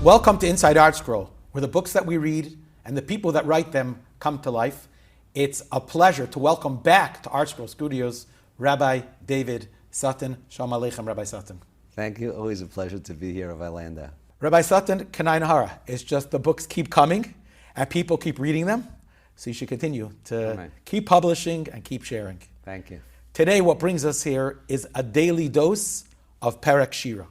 Welcome to Inside ArtScroll, where the books that we read and the people that write them come to life. It's a pleasure to welcome back to ArtScroll Studios Rabbi David Sutton. Shalom Aleichem, Rabbi Sutton. Thank you. Always a pleasure to be here, Rabbi Landau. Rabbi Sutton, Kanai Nahara. It's just the books keep coming and people keep reading them. So you should continue to keep publishing and keep sharing. Thank you. Today, what brings us here is a daily dose of Perek Shirah,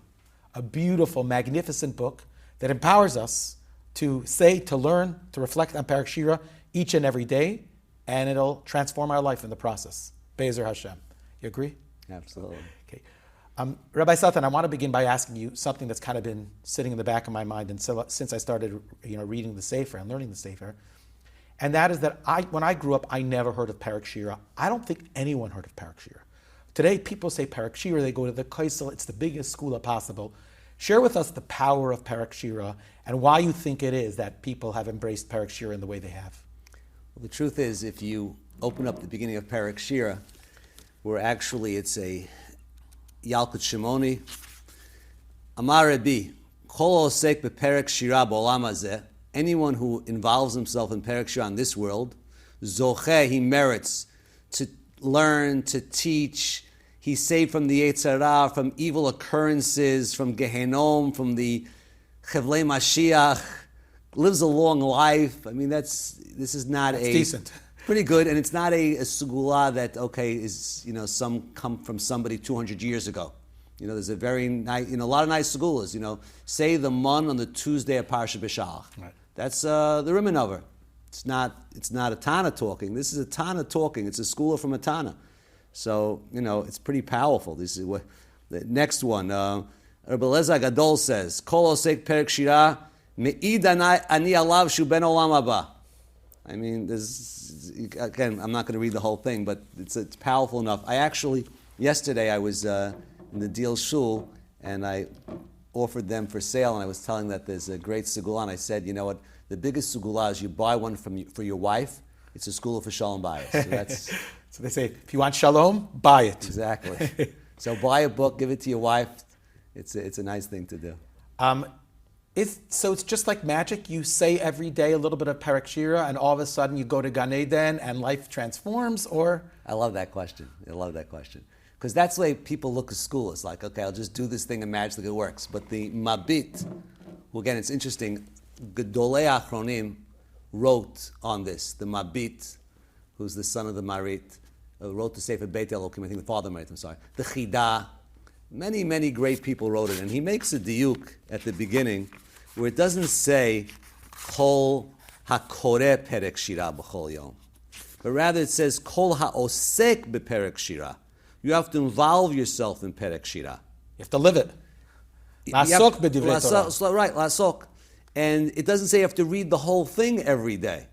a beautiful, magnificent book that empowers us to say, to learn, to reflect on Perek Shirah each and every day, and it'll transform our life in the process. Be'ezer Hashem. You agree? Absolutely. Okay. Rabbi Sutton, I want to begin by asking you something that's kind of been sitting in the back of my mind and since I started reading the Sefer and learning the Sefer, and that is that when I grew up, I never heard of Perek Shirah. I don't think anyone heard of Perek Shirah. Today, people say Perek Shirah, they go to the Kaisel, it's the biggest school possible. Share with us the power of Perek Shirah and why you think it is that people have embraced Perek Shirah in the way they have. Well, the truth is, if you open up the beginning of Perek Shirah, where actually it's a Yalkut Shimoni, Amar Rabbi, Kol Osek bePerek Shirah b'olam hazeh, anyone who involves himself in Perek Shirah in this world, Zocheh, he merits to learn, to teach. He's saved from the Yetzer Hara, from evil occurrences, from Gehenom, from the Chevlei Mashiach, lives a long life. I mean, this is not That's decent. Pretty good, and it's not a segula that, is, some come from somebody 200 years ago. There's a very nice, a lot of nice segulas, say the Mon on the Tuesday of Parsha B'Shalach. Right. That's the Rimanover. It's not a Tana talking. This is a Tana talking. It's a segula from a Tana. So, it's pretty powerful. This is what the next one. Rabbi Eliezer Gadol says, Kol Osek Perek Shirah, Me'id ani alav shu ben olam haba. I mean, again, I'm not going to read the whole thing, but it's powerful enough. Yesterday I was in the Deal Shul, and I offered them for sale, and I was telling that there's a great segula, and I said, you know what, the biggest segula is you buy one for your wife. It's a segula for Shalom Bayis. So they say, if you want Shalom, buy it. Exactly. So buy a book, give it to your wife. It's a nice thing to do. So it's just like magic. You say every day a little bit of Perek Shirah, and all of a sudden you go to Gan Eden and life transforms, or? I love that question. Because that's the way people look at school. It's like, okay, I'll just do this thing and magically it works. But the Mabit, well, again, it's interesting. Gedolei Achronim wrote on this. The Mabit, who's the son of the Marit, wrote the Sefer Beit Elokim, I think the father Marit, I'm sorry. The Chidah, many, many great people wrote it. And he makes a diuk at the beginning where it doesn't say Kol HaKoreh Perek Shirah B'chol Yom, but rather it says Kol HaOsek BePerek Shirah. You have to involve yourself in Perek Shirah. You have to live it. Lasok b'divrei Torah. Right, lasok. And it doesn't say you have to read the whole thing every day,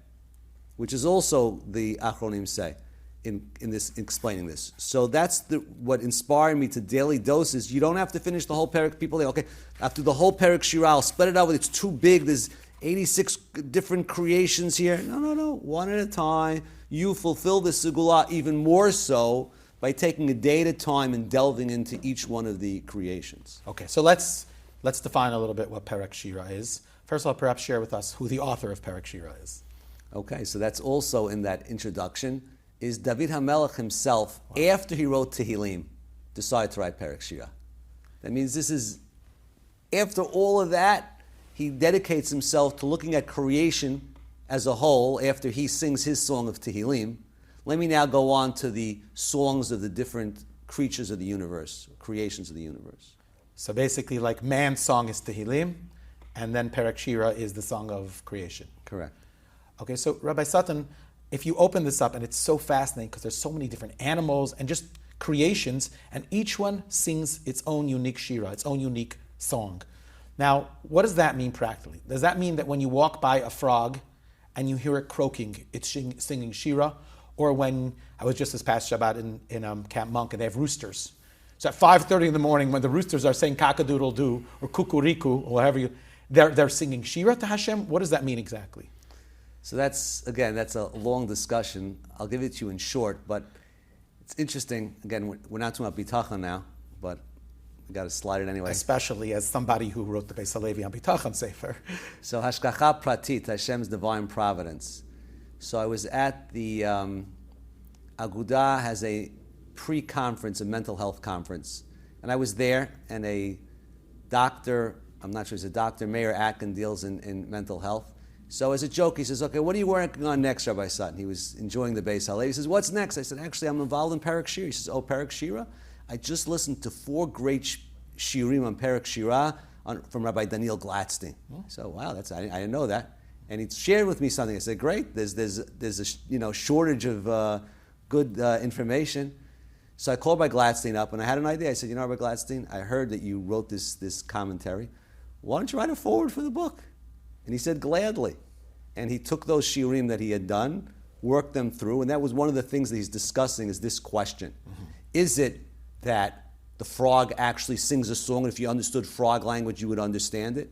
which is also the Achronim say in explaining this. So that's what inspired me to daily doses. You don't have to finish the whole Perek. People think, okay, after the whole Perek Shirah, I'll spread it out. It's too big. There's 86 different creations here. No. One at a time. You fulfill the segula even more so by taking a day at a time and delving into each one of the creations. Okay, so let's define a little bit what Perek Shirah is. First of all, perhaps share with us who the author of Perek Shirah is. Okay, so that's also in that introduction, is David HaMelech himself, after he wrote Tehillim, decided to write Perek Shirah. That means this is, after all of that, he dedicates himself to looking at creation as a whole, after he sings his song of Tehillim. Let me now go on to the songs of the different creatures of the universe, creations of the universe. So basically, like man's song is Tehillim, and then Perek Shirah is the song of creation. Correct. Okay, so Rabbi Sutton, if you open this up, and it's so fascinating because there's so many different animals and just creations, and each one sings its own unique shirah, its own unique song. Now, what does that mean practically? Does that mean that when you walk by a frog and you hear it croaking, it's singing shirah? Or when, I was just this past Shabbat in Camp Monk, and they have roosters. So at 5:30 in the morning, when the roosters are saying kakadoodle-doo, or kukuriku, or whatever they're singing shirah to Hashem. What does that mean exactly? So that's a long discussion. I'll give it to you in short, but it's interesting. Again, we're not talking about bitachon now, but we got to slide it anyway. Especially as somebody who wrote the Beis Halevi on Bitachon Sefer. So Hashgacha Pratit, Hashem's divine providence. So I was at the Agudah has a pre-conference, a mental health conference, and I was there, and a doctor, I'm not sure he's a doctor, Mayor Atkin, deals in mental health. So as a joke, he says, okay, what are you working on next, Rabbi Sutton? He was enjoying the Beis Halevi. He says, what's next? I said, actually, I'm involved in Perek Shirah. He says, oh, Perek Shirah? I just listened to 4 great shiurim on Perek Shirah from Rabbi Daniel Glatstein. So, wow, I didn't know that. And he shared with me something. I said, great, there's a shortage of good information. So I called Rabbi Glatstein up, and I had an idea. I said, Rabbi Glatstein, I heard that you wrote this commentary. Why don't you write a foreword for the book? And he said, gladly. And he took those shiurim that he had done, worked them through, and that was one of the things that he's discussing is this question. Mm-hmm. Is it that the frog actually sings a song, and if you understood frog language, you would understand it?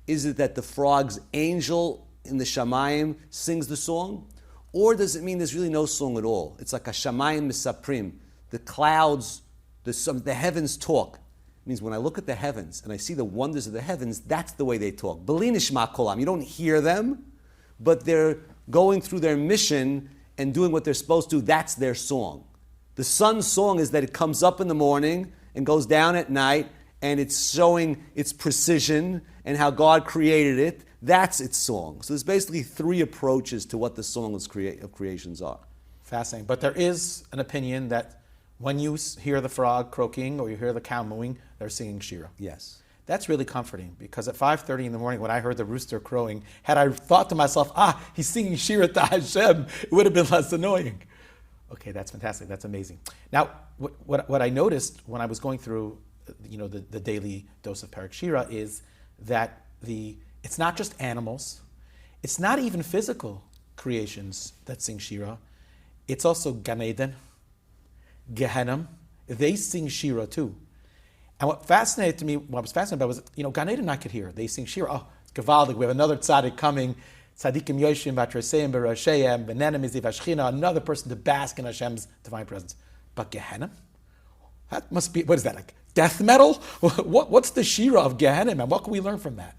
Is it that the frog's angel in the Shamayim sings the song? Or does it mean there's really no song at all? It's like a Shamayim Misaprim. The clouds, the heavens talk. It means when I look at the heavens and I see the wonders of the heavens, that's the way they talk. B'li nishma kolam. You don't hear them, but they're going through their mission and doing what they're supposed to. That's their song. The sun's song is that it comes up in the morning and goes down at night, and it's showing its precision and how God created it. That's its song. So there's basically 3 approaches to what the song of creations are. Fascinating. But there is an opinion that when you hear the frog croaking or you hear the cow mooing, they're singing Shira. Yes. That's really comforting, because at 5:30 in the morning when I heard the rooster crowing, had I thought to myself, he's singing Shira to Hashem, it would have been less annoying. Okay, that's fantastic. That's amazing. Now, what I noticed when I was going through the daily dose of Perek Shirah is that it's not just animals, it's not even physical creations that sing Shira, it's also Gan Eden, Gehenna, they sing Shira too. And what was fascinated about was, Gan Eden I could hear. They sing Shira. Oh, it's Gavaldik. We have another tzaddik coming. Tzaddikim Yoshim, Vatraseim, Berashayim, Benenim, Iziv Ashchina, another person to bask in Hashem's divine presence. But Gehenna? That must be, what is that, like death metal? What's the Shira of Gehenna, and what can we learn from that?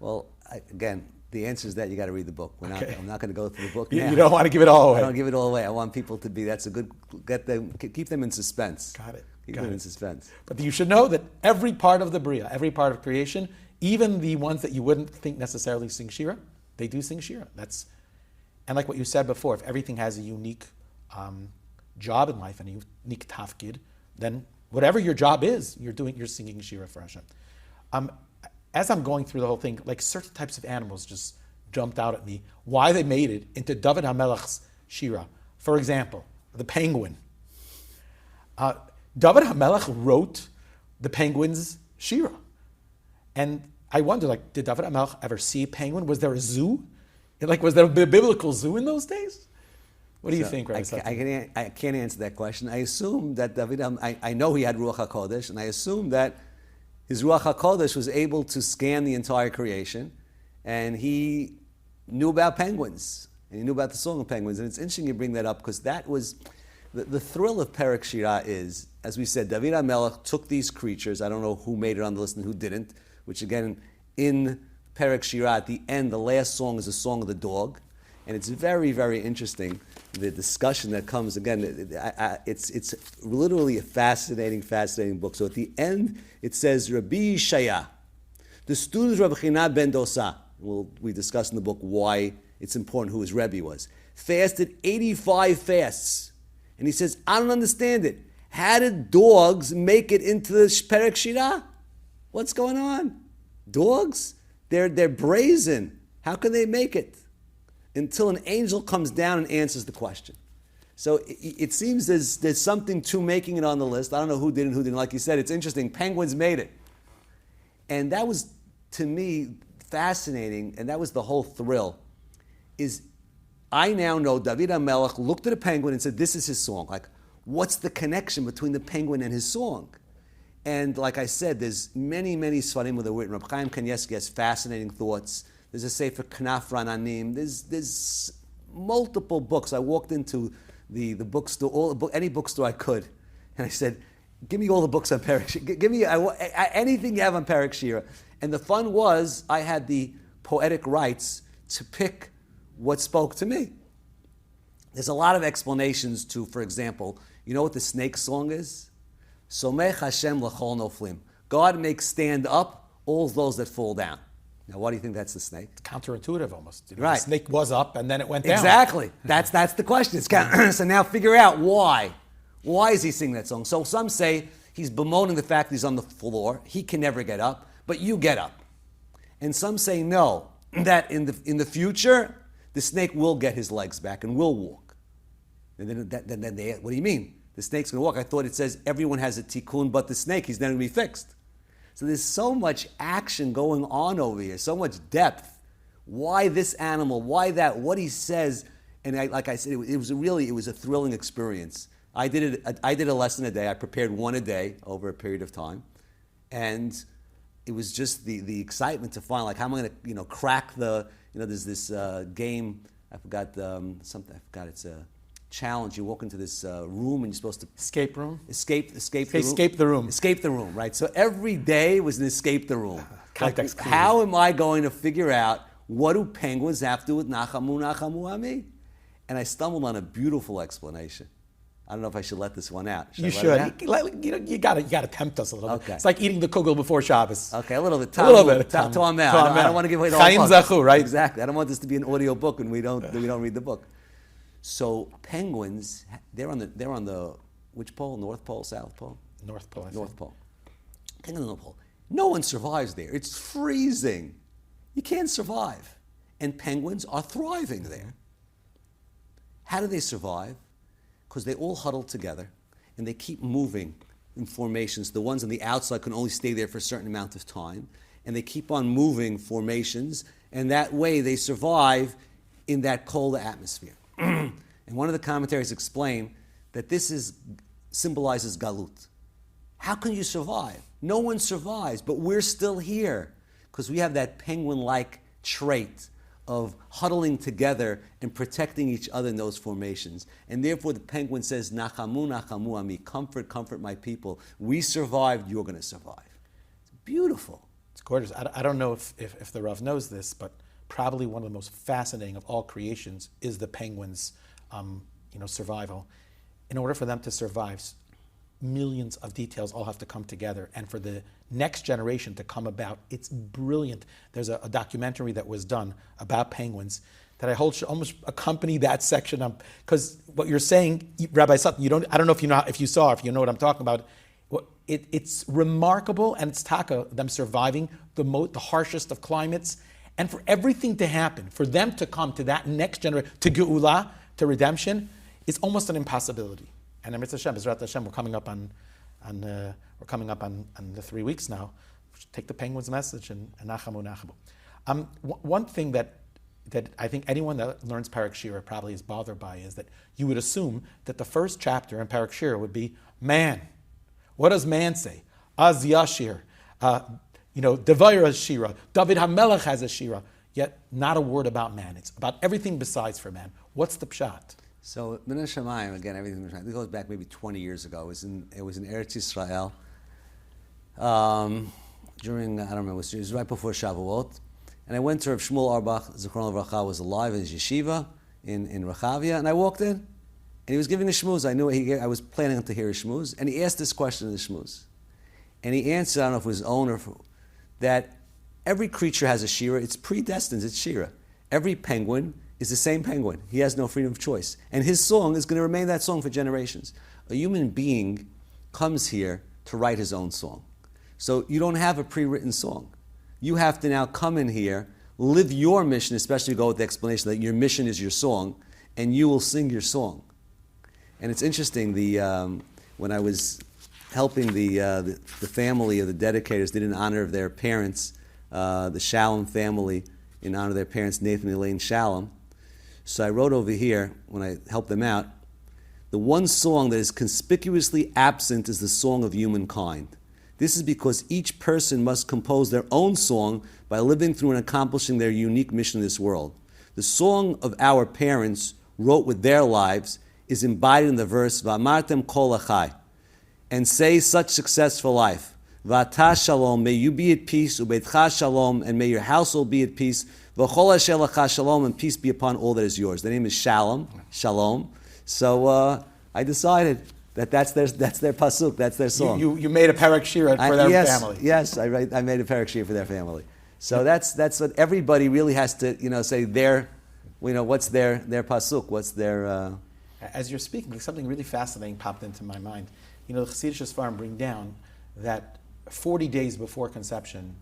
Well, again, the answer is that you got to read the book. I'm not going to go through the book now. You don't want to give it all away. I don't give it all away. I want people to be, keep them in suspense. Got it. Keep them in suspense. But you should know that every part of the Bria, every part of creation, even the ones that you wouldn't think necessarily sing Shira, they do sing Shira. And like what you said before, if everything has a unique job in life and a unique tafkid, then whatever your job is, you're singing Shira for Hashem. As I'm going through the whole thing, like certain types of animals just jumped out at me. Why they made it into David HaMelech's Shira. For example, the penguin. David HaMelech wrote the penguin's Shira. And I wonder, did David HaMelech ever see a penguin? Was there a zoo? Was there a biblical zoo in those days? What do you think, Rabbi Sutton? I can't answer that question. I assume that I know he had Ruach HaKodesh, and I assume that his Ruach HaKodesh was able to scan the entire creation, and he knew about penguins, and he knew about the song of penguins. And it's interesting you bring that up, because that was, the thrill of Perek Shirah is, as we said, David HaMelech took these creatures, I don't know who made it on the list and who didn't, which again, in Perek Shirah, at the end, the last song is a song of the dog. And it's very, very interesting, the discussion that comes. Again, it's literally a fascinating book. So at the end, it says, Rabbi Shaya, the student of Rabbi Chinad ben Dosa, we discuss in the book why it's important who his Rebbe was, fasted 85 fasts. And he says, I don't understand it. How did dogs make it into the Perek Shirah? What's going on? Dogs? They're brazen. How can they make it? Until an angel comes down and answers the question. So it seems there's something to making it on the list. I don't know who did and who didn't. Like you said, it's interesting. Penguins made it. And that was, to me, fascinating, and that was the whole thrill, is I now know David HaMelech looked at a penguin and said, this is his song. What's the connection between the penguin and his song? And like I said, there's many, many Sfarim with a written. Reb Chaim Kanievsky has fascinating thoughts. There's a Sefer Knaf Rananim. There's multiple books. I walked into the bookstore, any bookstore I could, and I said, give me all the books on Perek Shirah. Give me anything you have on Perek Shirah. And the fun was, I had the poetic rights to pick what spoke to me. There's a lot of explanations to, for example, you know what the snake song is? Somech Hashem l'chol noflim. God makes stand up all those that fall down. Now, why do you think that's the snake? It's counterintuitive almost. Right. The snake was up and then it went down. Exactly. That's the question. So now figure out why. Why is he singing that song? So some say he's bemoaning the fact that he's on the floor. He can never get up, but you get up. And some say no, that in the future, the snake will get his legs back and will walk. And then they, what do you mean? The snake's going to walk. I thought it says everyone has a tikkun but the snake. He's never going to be fixed. So there's so much action going on over here, so much depth. Why this animal? Why that? What he says. And like I said, it was a thrilling experience. I did a lesson a day. I prepared one a day over a period of time. And it was just the excitement to find, like, how am I going to, crack the, there's this game, I forgot something, it's a challenge. You walk into this room and you're supposed to... Escape room? Escape the room. Escape the room. Escape the room, right? So every day was an escape the room. Context clues. How am I going to figure out what do penguins have to do with Nachamu Ami? And I stumbled on a beautiful explanation. I don't know if I should let this one out. You should. You got to tempt us a little bit. Okay. It's like eating the kugel before Shabbos. Okay, a little bit. A little bit. I don't want to give away the whole Chaim book. Zachu, right? Exactly. I don't want this to be an audio book and we don't read the book. So penguins, they're on the which pole? North Pole, South Pole? North Pole. North Pole. Hang on the North Pole. No one survives there. It's freezing. You can't survive. And penguins are thriving there. How do they survive? Because they all huddle together and they keep moving in formations. The ones on the outside can only stay there for a certain amount of time. And they keep on moving formations, and that way they survive in that cold atmosphere. And one of the commentaries explain that this symbolizes galut. How can you survive? No one survives, but we're still here because we have that penguin-like trait of huddling together and protecting each other in those formations. And therefore the penguin says, Nachamu, Nachamu Ami, comfort, comfort my people. We survived, you're going to survive. It's beautiful. It's gorgeous. I don't know if the Rav knows this, but probably one of the most fascinating of all creations is the penguin's survival. In order for them to survive, millions of details all have to come together, and for the next generation to come about, it's brilliant. There's a documentary that was done about penguins that I hope should almost accompany that section, because what you're saying, Rabbi Sutton, I don't know if you saw, if you know what I'm talking about. It's remarkable, and it's taka, them surviving the harshest of climates, and for everything to happen, for them to come to that next generation, to geula, to redemption, is almost an impossibility. And Amitzvah Hashem, Bezrat Hashem, we're coming up on the 3 weeks now. We should take the penguin's message and nachamu. One thing that I think anyone that learns Perek Shirah probably is bothered by is that you would assume that the first chapter in Perek Shirah would be man. What does man say? Az Yashir. Devaira Shira. David HaMelech has a Shira. Yet not a word about man. It's about everything besides for man. What's the pshat? So, Mina Shamayim, again, everything, this goes back maybe 20 years ago. It was in Eretz Yisrael. During, I don't remember, it was right before Shavuot. And I went to Rav Shmuel Auerbach, Zichron Livracha, was alive in his yeshiva in Rechavia. And I walked in, and he was giving a shmuz. I knew I was planning to hear a shmuz. And he asked this question in the shmuz. And he answered, I don't know if it was his own or that every creature has a shira. It's predestined, it's shira. Every penguin is the same penguin. He has no freedom of choice. And his song is going to remain that song for generations. A human being comes here to write his own song. So you don't have a pre-written song. You have to now come in here, live your mission, especially go with the explanation that your mission is your song, and you will sing your song. And it's interesting, when I was helping the family of the dedicators, they did in honor of their parents, the Shalom family, in honor of their parents, Nathan and Elaine Shalom. So I wrote over here, when I helped them out, the one song that is conspicuously absent is the song of humankind. This is because each person must compose their own song by living through and accomplishing their unique mission in this world. The song of our parents, wrote with their lives, is embodied in the verse, V'amartem kol achai. and say such successful life. V'ata shalom, may you be at peace, ubeitcha shalom, and may your household be at peace. V'chol asher lecha shalom, and peace be upon all that is yours. The name is Shalom. So I decided that's their pasuk, that's their song. You made a Perek Shirah for their family. Yes, I made a Perek Shirah for their family. So that's what everybody really has to say. What's their pasuk? What's their? As you're speaking, something really fascinating popped into my mind. The Chassidish Sfarim bring down that 40 days before conception,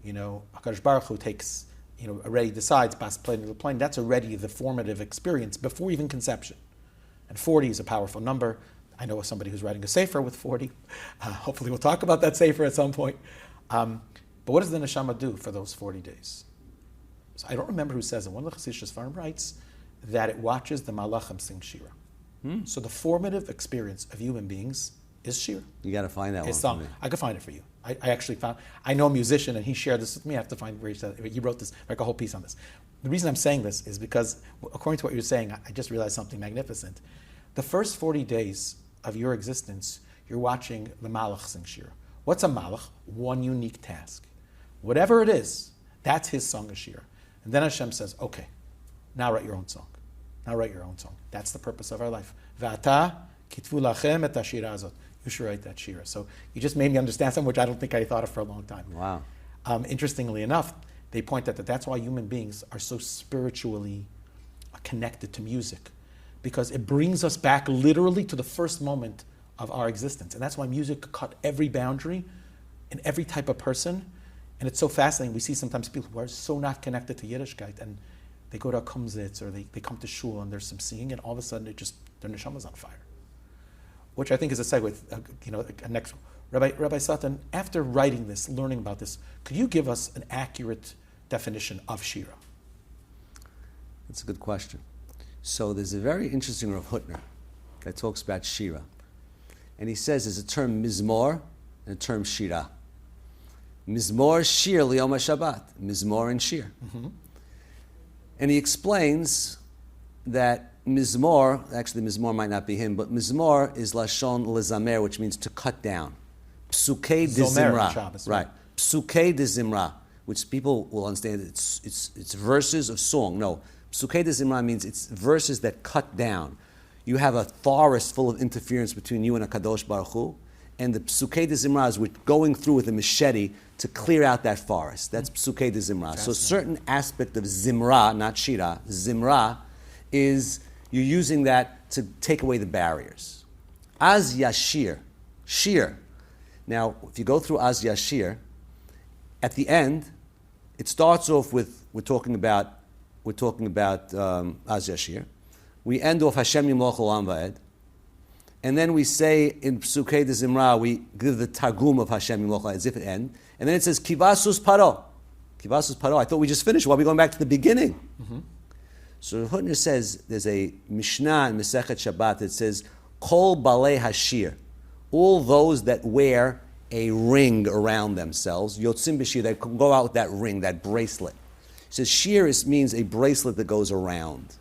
HaKadosh Baruch Hu takes, already decides bas plane to the plane. That's already the formative experience before even conception. And 40 is a powerful number. I know somebody who's writing a sefer with 40. Hopefully we'll talk about that sefer at some point. But what does the neshama do for those 40 days? So I don't remember who says it. One of the Chassidish Sfarim writes that it watches the malachim sing shira. So the formative experience of human beings is shira. You got to find that His one. song. I could find it for you. I actually found. I know a musician, and he shared this with me. I have to find where he said it. He wrote this, like a whole piece on this. The reason I'm saying this is because, according to what you're saying, I just realized something magnificent. The first 40 days of your existence, you're watching the malach sing shira. What's a malach? One unique task. Whatever it is, that's his song of shira. And then Hashem says, okay, now write your own song. Now write your own song. That's the purpose of our life. V'ata kitvu lachem et hashira azot. You should write that shira. So you just made me understand something which I don't think I thought of for a long time. Wow. Interestingly enough, they point out that that's why human beings are so spiritually connected to music, because it brings us back literally to the first moment of our existence. And that's why music cut every boundary in every type of person. And it's so fascinating. We see sometimes people who are so not connected to Yiddishkeit, and they go to a kumzitz or they come to shul and there's some singing, and all of a sudden their neshama's on fire. Which I think is a segue, next. Rabbi Sutton, after writing this, learning about this, could you give us an accurate definition of shira? That's a good question. So there's a very interesting Rav Hutner that talks about shira. And he says there's a term mizmor and a term shira. Mizmor, shir, liyom HaShabbat. Mizmor and shir. Mm-hmm. And he explains that mizmor, actually mizmor might not be him, but mizmor is lashon lezamer, which means to cut down. Psukei de zimra. Right. Psukei de zimra, which people will understand it's verses of song. No. Psukei de zimra means it's verses that cut down. You have a forest full of interference between you and HaKadosh Baruch Hu, and the Psukei de Zimra is we're going through with a machete to clear out that forest. That's Psukei de Zimra. So a certain aspect of Zimra, not Shira, Zimra, is you're using that to take away the barriers. Az Yashir, Shir. Now, if you go through Az Yashir, at the end, it starts off with, we're talking about Az Yashir. We end off Hashem Yimloch Olam Va'ed. And then we say in Psukei de Zimra, we give the Targum of Hashem Yimloch as if it end. And then it says, Kivasus Paro. Kivasus Paro. I thought we just finished. Why are we going back to the beginning? Mm-hmm. So Hutner says, there's a Mishnah in Masechet Shabbat that says, Kol Balei Hashir. All those that wear a ring around themselves, Yotzim B'Shir, they can go out with that ring, that bracelet. He says, Shir means a bracelet that goes around.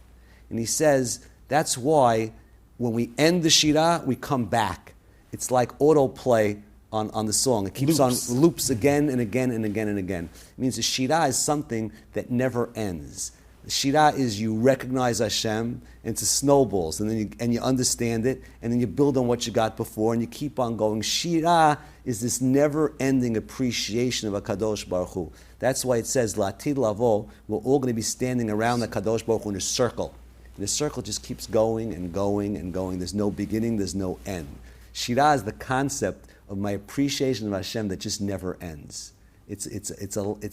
And he says, that's why when we end the Shirah, we come back. It's like autoplay on the song. It keeps on loops again and again and again and again. It means the Shirah is something that never ends. The Shirah is you recognize Hashem, and it's a snowballs, and then you understand it, and then you build on what you got before, and you keep on going. Shirah is this never-ending appreciation of HaKadosh Baruch Hu. That's why it says, La'atid lavo, we're all going to be standing around the HaKadosh Baruch Hu in a circle. And the circle just keeps going and going and going. There's no beginning, there's no end. Shirah is the concept of my appreciation of Hashem that just never ends. It's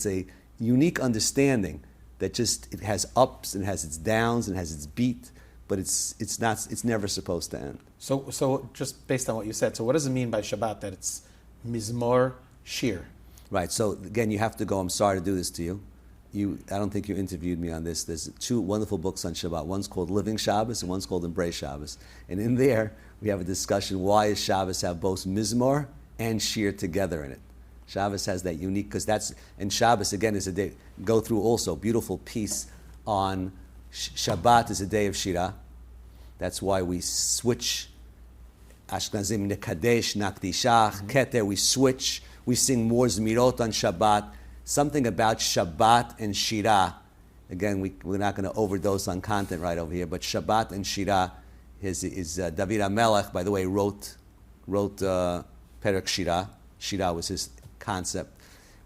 a unique understanding that just it has ups and has its downs and has its beat, but it's never supposed to end. So just based on what you said, so what does it mean by Shabbat that it's Mizmor Shir? Right. So again, you have to go. I'm sorry to do this to you. I don't think you interviewed me on this. There's two wonderful books on Shabbat. One's called Living Shabbos and one's called Embrace Shabbos. And in there, we have a discussion why does Shabbos have both Mizmor and Shir together in it. Shabbos has that unique, because and Shabbos again is a day, go through also, beautiful piece on Shabbat is a day of Shirah. That's why we switch Ashkenazim nekadesh, nakdishach, keter, we switch, we sing more zmirot on Shabbat. Something about Shabbat and Shirah. Again, we're not going to overdose on content right over here, but Shabbat and Shirah is David HaMelech, by the way, wrote Perek Shirah. Shirah was his concept.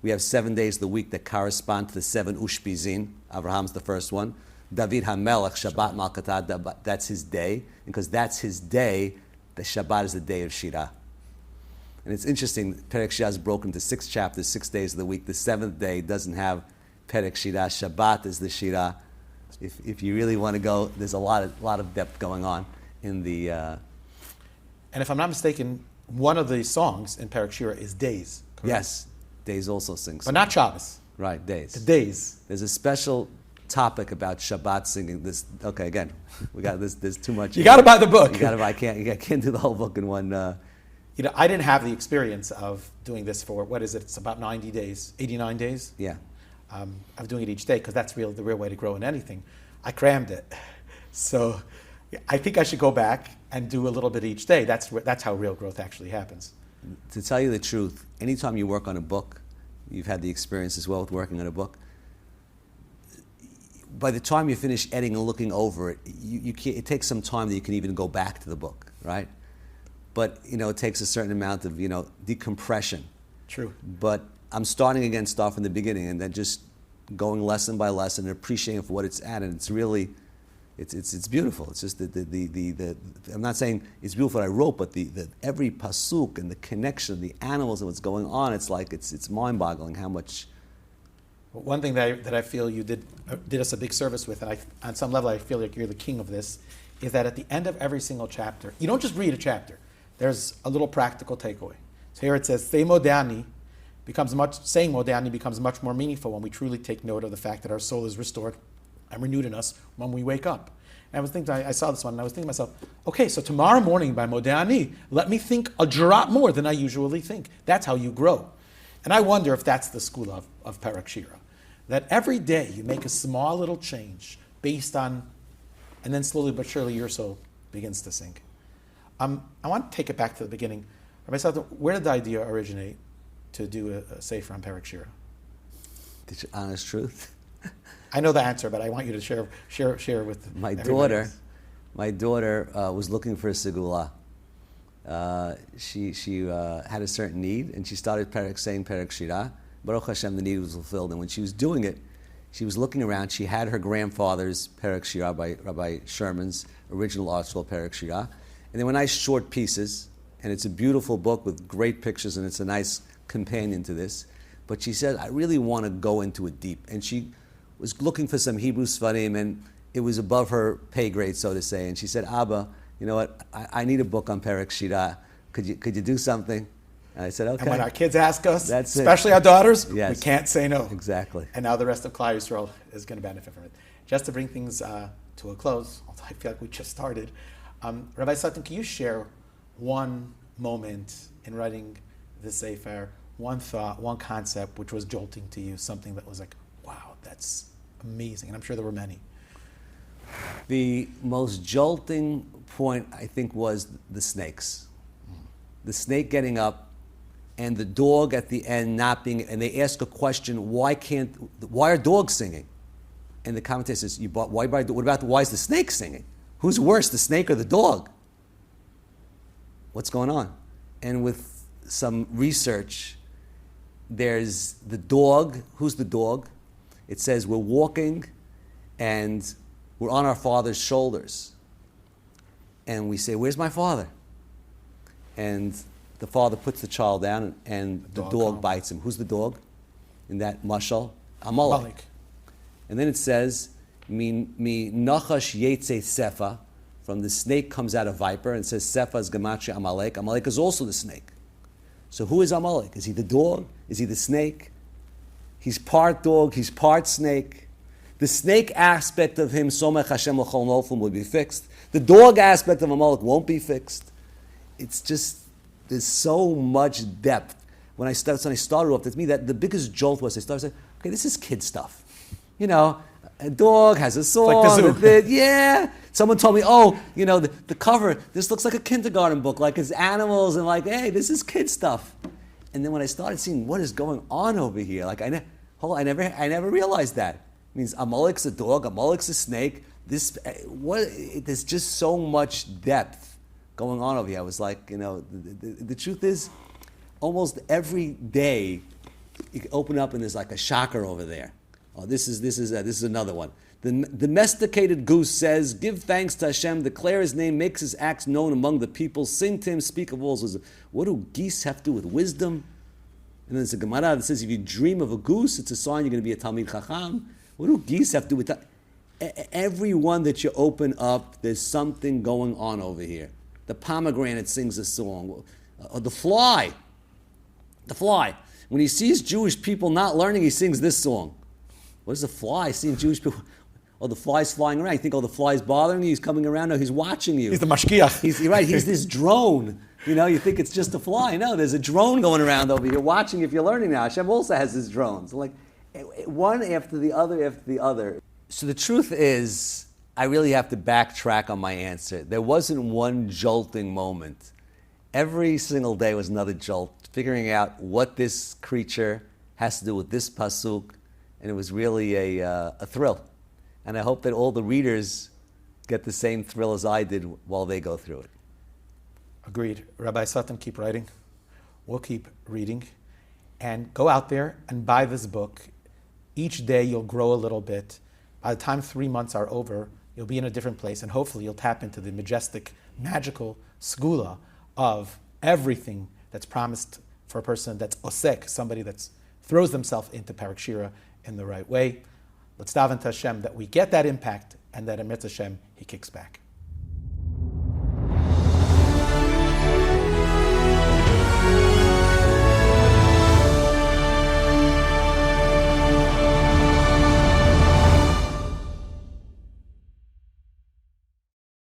We have 7 days of the week that correspond to the 7 Ushpizin. Abraham's the first one. David HaMelech, Shabbat Malkatah, that's his day. And because that's his day, the Shabbat is the day of Shirah. And it's interesting, Perek Shirah is broken into 6 chapters, 6 days of the week. The 7th day doesn't have Perek Shirah. Shabbat is the Shirah. If you really want to go, there's a lot of depth going on in the... And if I'm not mistaken, one of the songs in Perek Shirah is Days. Correct? Yes, Days also sings. But not Shabbos. Right, Days. The Days. There's a special topic about Shabbat singing. This, okay, again, we got this. There's too much. You got to buy the book. I can't do the whole book in one. I didn't have the experience of doing this for, what is it? It's about 90 days, 89 days. Yeah. Of doing it each day, because that's the real way to grow in anything. I crammed it. So I think I should go back and do a little bit each day. That's how real growth actually happens. To tell you the truth, anytime you work on a book, you've had the experience as well with working on a book, by the time you finish editing and looking over it, it takes some time that you can even go back to the book, right? But, it takes a certain amount of, decompression. True. But I'm starting again, start from the beginning, and then just going lesson by lesson and appreciating it for what it's at. And it's really, it's beautiful. It's just the I'm not saying it's beautiful what I wrote, but the every pasuk and the connection, the animals and what's going on, it's like, it's mind-boggling how much. One thing that I feel you did us a big service with, and on some level I feel like you're the king of this, is that at the end of every single chapter, you don't just read a chapter. There's a little practical takeaway. So here it says, saying modani becomes much more meaningful when we truly take note of the fact that our soul is restored and renewed in us when we wake up. And I was thinking, I saw this one, and I was thinking to myself, okay, so tomorrow morning by modani, let me think a drop more than I usually think. That's how you grow. And I wonder if that's the school of Perek Shirah. That every day you make a small little change based on, and then slowly but surely your soul begins to sink. I want to take it back to the beginning. Rabbi Sutton, where did the idea originate to do a sefer on Perek Shirah? The honest truth. I know the answer, but I want you to share with my everybody daughter. else. My daughter was looking for a segula. She had a certain need, and she started saying Perek Shirah. Baruch Hashem, the need was fulfilled. And when she was doing it, she was looking around. She had her grandfather's Perek Shirah by Rabbi Sherman's original ArtScroll Perek Shirah. And they were nice short pieces, and it's a beautiful book with great pictures, and it's a nice companion to this. But she said, I really want to go into it deep. And she was looking for some Hebrew Sfarim, and it was above her pay grade, so to say. And she said, Abba, you know what, I need a book on Perek Shirah. Could you do something? And I said, okay. And when our kids ask us, That's especially our daughters, Yes. we can't say no. Exactly. And now the rest of Klal Yisrael is going to benefit from it. Just to bring things to a close, although I feel like we just started, Rabbi Sutton, can you share one moment in writing the Sefer, one thought, one concept which was jolting to you, something that was like, wow, that's amazing? And I'm sure there were many. The most jolting point, I think, was the snakes. The snake getting up, and the dog at the end not being, and they ask a question, why are dogs singing? And the commentator says, why is the snake singing? Who's worse, the snake or the dog? What's going on? And with some research, there's the dog. Who's the dog? It says we're walking and we're on our father's shoulders. And we say, where's my father? And the father puts the child down, and the dog bites him. Who's the dog in that mashal? Amalek. And then it says, Mi nachash yetze sefa, from the snake comes out a viper, and it says sefa is gematria Amalek. Amalek is also the snake. So who is Amalek? Is he the dog? Is he the snake? He's part dog, he's part snake. The snake aspect of him, Somech Hashem l'chol noflim, will be fixed. The dog aspect of Amalek won't be fixed. It's just, there's so much depth. When I started off, to me, that the biggest jolt was I started saying, okay, this is kid stuff. You know, a dog has a song. It's like the zoo. Yeah. Someone told me, oh, the cover, this looks like a kindergarten book, like it's animals and like, hey, this is kid stuff. And then when I started seeing what is going on over here, like I never realized that. It means Amalek's a dog, Amalek's a snake. There's just so much depth going on over here. I was like, the truth is, almost every day you can open up and there's like a shocker over there. Oh, this is another one. The domesticated goose says, give thanks to Hashem, declare his name, makes his acts known among the people, sing to him, speak of all his wisdom. What do geese have to do with wisdom? And then there's a Gemara that says, if you dream of a goose, it's a sign you're going to be a Talmid Chacham. What do geese have to do with that? Every one that you open up, there's something going on over here. The pomegranate sings a song. The fly. When he sees Jewish people not learning, he sings this song. What is the fly seeing Jewish people? Oh, the fly's flying around. You think, the fly's bothering you? He's coming around. No, he's watching you. He's the mashkiach. He's this drone. You think it's just a fly. No, there's a drone going around over here watching if you're learning now. Hashem also has his drones. Like, one after the other. So the truth is, I really have to backtrack on my answer. There wasn't one jolting moment. Every single day was another jolt, figuring out what this creature has to do with this pasuk, and it was really a thrill. And I hope that all the readers get the same thrill as I did while they go through it. Agreed. Rabbi Sutton, keep writing. We'll keep reading. And go out there and buy this book. Each day you'll grow a little bit. By the time 3 months are over, you'll be in a different place, and hopefully you'll tap into the majestic, magical segula of everything that's promised for a person that's osek, somebody that throws themselves into Perek Shirah in the right way. Let's daven to Hashem that we get that impact, and that Emet Hashem, He kicks back.